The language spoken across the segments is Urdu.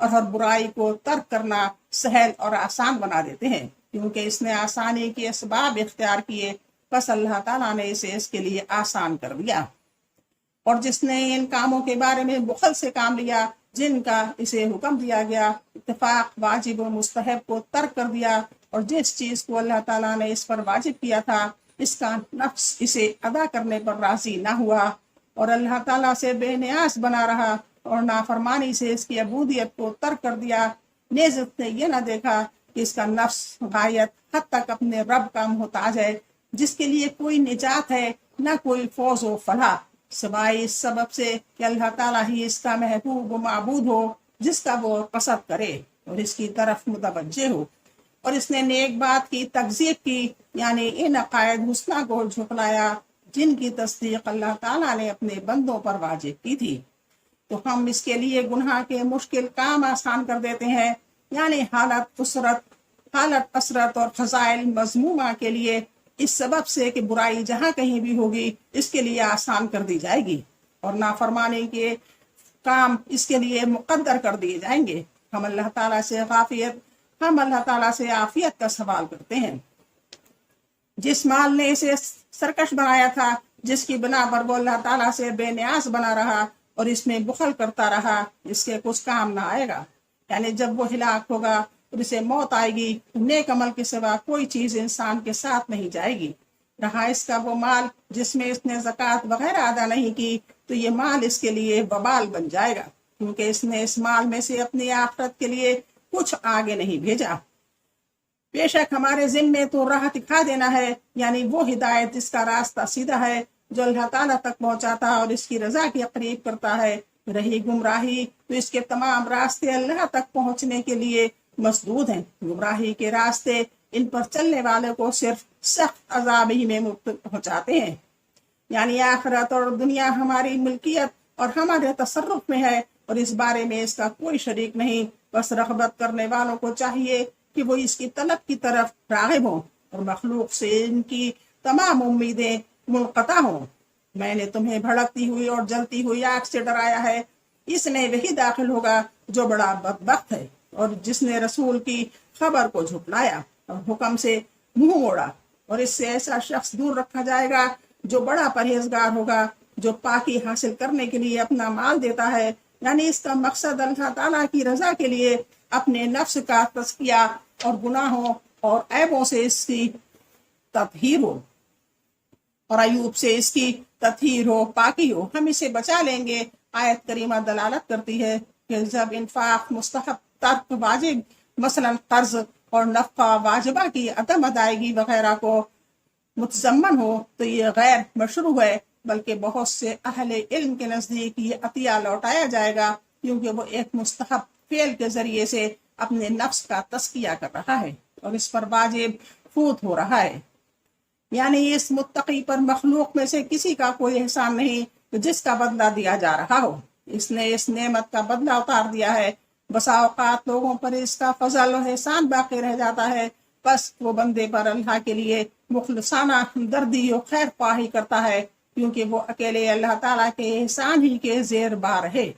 اور ہر برائی کو ترک کرنا سہل اور آسان بنا دیتے ہیں، کیونکہ اس نے آسانی کے اسباب اختیار کیے، بس اللہ تعالیٰ نے اسے اس کے لیے آسان کر دیا۔ اور جس نے ان کاموں کے بارے میں بخل سے کام لیا جن کا اسے حکم دیا گیا، اتفاق واجب و مستحب کو ترک کر دیا، اور جس چیز کو اللہ تعالیٰ نے اس پر واجب کیا تھا اس کا نفس اسے ادا کرنے پر راضی نہ ہوا، اور اللہ تعالیٰ سے بے نیاز بنا رہا اور نافرمانی سے اس کی عبودیت کو ترک کر دیا، نیز اس نے یہ نہ دیکھا کہ اس کا نفس غایت حد تک اپنے رب کا محتاج ہے، جس کے لیے کوئی نجات ہے نہ کوئی فوز و فلاح، سوائے اس سبب سے کہ اللہ تعالیٰ ہی اس کا محبوب و معبود ہو جس کا وہ قصد کرے اور اس کی طرف متوجہ ہو۔ اور اس نے نیک بات کی تکذیب کی، یعنی ان عقائد حسنہ کو جھٹلایا جن کی تصدیق اللہ تعالیٰ نے اپنے بندوں پر واجب کی تھی، تو ہم اس کے لیے گناہ کے مشکل کام آسان کر دیتے ہیں، یعنی حالت اسرت اور فضائل مذمومہ کے لیے اس سبب سے کہ برائی جہاں کہیں بھی ہوگی اس کے لیے آسان کر دی جائے گی، اور نافرمانی کے کام اس کے لیے مقدر کر دیے جائیں گے۔ ہم اللہ تعالیٰ سے عافیت کا سوال کرتے ہیں۔ جس مال نے اسے سرکش بنایا تھا، جس کی بنا پر وہ اللہ تعالیٰ سے بے نیاز بنا رہا اور اس میں بخل کرتا رہا، اس کے کچھ کام نہ آئے گا، یعنی جب وہ ہلاک ہوگا اور اسے موت آئے گی تو نیک عمل کے سوا کوئی چیز انسان کے ساتھ نہیں جائے گی۔ رہا اس کا وہ مال جس میں اس نے زکوٰۃ وغیرہ ادا نہیں کی، تو یہ مال اس کے لیے وبال بن جائے گا، کیونکہ اس نے اس مال میں سے اپنی آخرت کے لیے کچھ آگے نہیں بھیجا۔ بے شک ہمارے ذمے تو راہ دکھا دینا ہے، یعنی وہ ہدایت جس کا راستہ سیدھا ہے، جو اللہ تعالیٰ تک پہنچاتا ہے اور اس کی رضا کی قریب کرتا ہے۔ رہی گمراہی تو اس کے تمام راستے اللہ تک پہنچنے کے لیے مسدود ہیں۔ گمراہی کے راستے ان پر چلنے والے کو صرف سخت عذاب ہی میں پہنچاتے ہیں، یعنی آخرت اور دنیا ہماری ملکیت اور ہمارے تصرف میں ہے، اور اس بارے میں اس کا کوئی شریک نہیں، بس رغبت کرنے والوں کو چاہیے کہ وہ اس کی طلب کی طرف راغب ہوں اور مخلوق سے ان کی تمام امیدیں منقطع ہوں۔ میں نے تمہیں بھڑکتی ہوئی اور جلتی ہوئی آگ سے ڈرایا ہے، اس میں وہی داخل ہوگا جو بڑا بدبخت ہے، اور جس نے رسول کی خبر کو جھٹلایا اور حکم سے منہ موڑا، اور اس سے ایسا شخص دور رکھا جائے گا جو بڑا پرہیزگار ہوگا، جو پاکی حاصل کرنے کے لیے اپنا مال دیتا ہے، یعنی اس کا مقصد اللہ تعالیٰ کی رضا کے لیے اپنے نفس کا تزکیہ اور گناہوں اور عیبوں سے اس کی تطہیر ہو، اور عیوب سے اس کی تطہیر ہو، پاکی ہو، ہم اسے بچا لیں گے۔ آیت کریمہ دلالت کرتی ہے کہ جب انفاق مستحب، ترک واجب، مثلا قرض اور نفقہ واجبہ کی عدم ادائیگی وغیرہ کو متضمن ہو تو یہ غیر مشروع ہے، بلکہ بہت سے اہل علم کے نزدیک یہ عطیہ لوٹایا جائے گا، کیونکہ وہ ایک مستحب فعل کے ذریعے سے اپنے نفس کا تزکیہ کر رہا ہے اور اس پر واجب فوت ہو رہا ہے، یعنی اس متقی پر مخلوق میں سے کسی کا کوئی احسان نہیں جس کا بدلہ دیا جا رہا ہو، اس نے اس نعمت کا بدلہ اتار دیا ہے۔ بسا اوقات لوگوں پر اس کا فضل و احسان باقی رہ جاتا ہے، بس وہ بندے پر اللہ کے لیے مخلصانہ ہمدردی و خیر خواہی کرتا ہے، کیونکہ وہ اکیلے اللہ تعالیٰ کے احسان ہی کے زیر بار ہے۔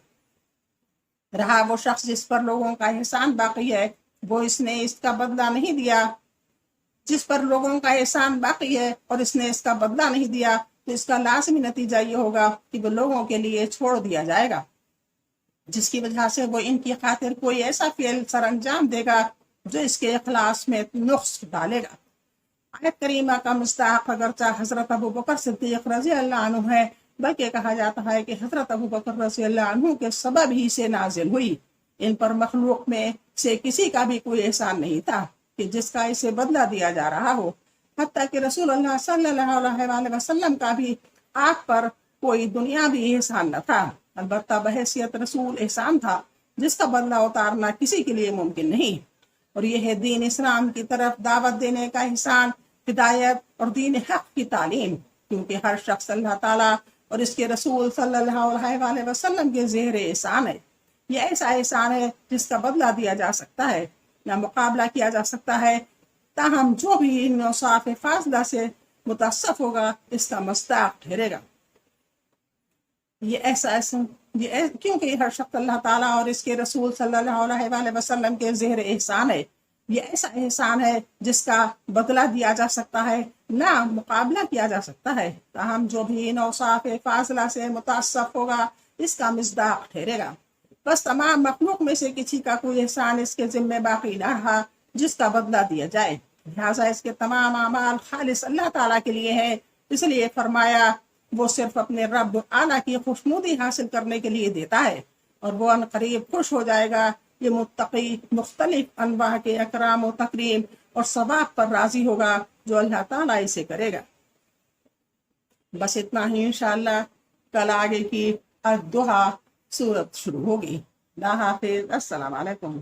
رہا وہ شخص جس پر لوگوں کا احسان باقی ہے، وہ اس نے اس کا بدلہ نہیں دیا، جس پر لوگوں کا احسان باقی ہے اور اس نے اس کا بدلہ نہیں دیا، تو اس کا لازمی نتیجہ یہ ہوگا کہ وہ لوگوں کے لیے چھوڑ دیا جائے گا، جس کی وجہ سے وہ ان کی خاطر کوئی ایسا فعل سر انجام دے گا جو اس کے اخلاص میں نقص ڈالے گا۔ آیت کریمہ کا مستحق اگرچہ حضرت ابوبکر صدیق رضی اللہ عنہ ہے، بلکہ کہا جاتا ہے کہ حضرت ابوبکر رضی اللہ عنہ کے سبب ہی سے نازل ہوئی۔ ان پر مخلوق میں سے کسی کا بھی کوئی احسان نہیں تھا کہ جس کا اسے بدلہ دیا جا رہا ہو، حتیٰ کہ رسول اللہ صلی اللہ علیہ وسلم کا بھی آپ پر کوئی دنیاوی احسان نہ تھا، البتہ بحیثیت رسول احسان تھا جس کا بدلہ اتارنا کسی کے لیے ممکن نہیں، اور یہ ہے دین اسلام کی طرف دعوت دینے کا احسان، ہدایت اور دین حق کی تعلیم، کیونکہ ہر شخص اللہ تعالیٰ اور اس کے رسول صلی اللہ علیہ وسلم کے زیر احسان ہے۔ یہ ایسا احسان ہے جس کا بدلہ دیا جا سکتا ہے یا مقابلہ کیا جا سکتا ہے، تاہم جو بھی ان اوصاف فاضلہ سے متصف ہوگا اس کا مصداق ٹھہرے گا۔ یہ ایسا کیونکہ ہر شخص اللہ تعالیٰ اور اس کے رسول صلی اللہ علیہ وسلم کے زہر احسان ہے. یہ ایسا احسان ہے جس کا بدلہ دیا جا سکتا ہے نہ مقابلہ کیا جا سکتا ہے. تاہم جو بھی ان اوصاف فاضلہ سے متصف ہوگا اس کا مصداق ٹھہرے گا. بس تمام مخلوق میں سے کسی کا کوئی احسان اس کے ذمہ باقی نہ رہا جس کا بدلہ دیا جائے. لہٰذا اس کے تمام اعمال خالص اللہ تعالیٰ کے لیے ہیں. اس لیے فرمایا وہ صرف اپنے رب اعلیٰ کی خوشنودی حاصل کرنے کے لیے دیتا ہے اور وہ ان قریب خوش ہو جائے گا. یہ متقی مختلف انواع کے اکرام و تکریم اور ثواب پر راضی ہوگا جو اللہ تعالیٰ اسے کرے گا. بس اتنا ہی. انشاءاللہ کل آگے کی الضحیٰ سورت شروع ہوگی. اللہ حافظ. السلام علیکم.